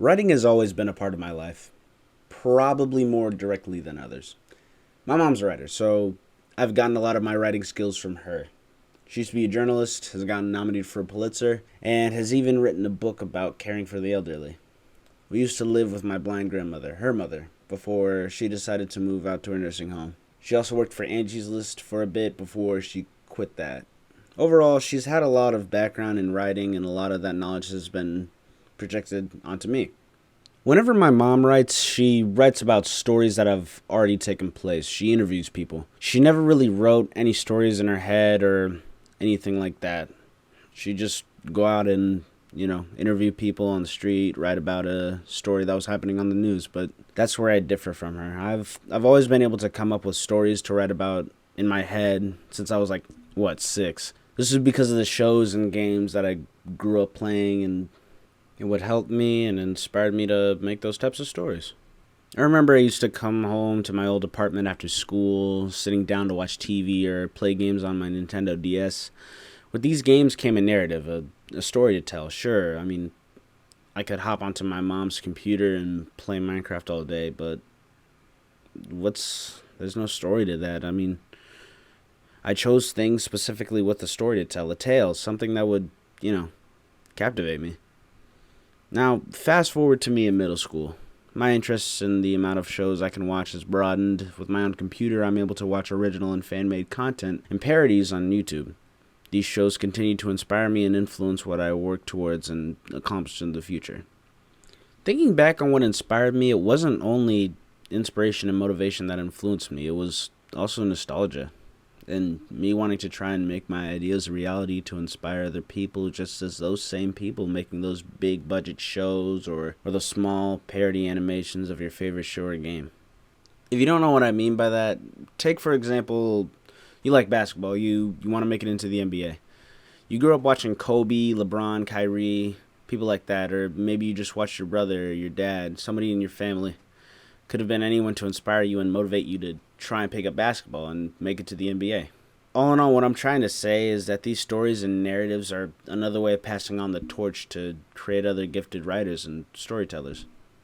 Writing has always been a part of my life, probably more directly than others. My mom's a writer, so I've gotten a lot of my writing skills from her. She used to be a journalist, has gotten nominated for a Pulitzer, and has even written a book about caring for the elderly. We used to live with my blind grandmother, her mother, before she decided to move out to her nursing home. She also worked for Angie's List for a bit before she quit that. Overall, she's had a lot of background in writing, and a lot of that knowledge has been projected onto me. Whenever my mom writes, she writes about stories that have already taken place. She interviews people. She never really wrote any stories in her head or anything like that. She just go out and, interview people on the street, write about a story that was happening on the news. But that's where I differ from her. I've always been able to come up with stories to write about in my head since I was like, 6. This is because of the shows and games that I grew up playing, and it would help me and inspired me to make those types of stories. I remember I used to come home to my old apartment after school, sitting down to watch TV or play games on my Nintendo DS. With these games came a narrative, a story to tell. Sure, I could hop onto my mom's computer and play Minecraft all day, but there's no story to that. I chose things specifically with a story to tell, a tale, something that would, captivate me. Now, fast forward to me in middle school. My interests in the amount of shows I can watch has broadened. With my own computer, I'm able to watch original and fan-made content and parodies on YouTube. These shows continue to inspire me and influence what I work towards and accomplish in the future. Thinking back on what inspired me, it wasn't only inspiration and motivation that influenced me, it was also nostalgia. And me wanting to try and make my ideas a reality to inspire other people, just as those same people making those big budget shows or those small parody animations of your favorite show or game. If you don't know what I mean by that, take for example, you like basketball, you want to make it into the NBA. You grew up watching Kobe, LeBron, Kyrie, people like that, or maybe you just watched your brother or your dad, somebody in your family. Could have been anyone to inspire you and motivate you to try and pick up basketball and make it to the NBA. All in all, what I'm trying to say is that these stories and narratives are another way of passing on the torch to create other gifted writers and storytellers.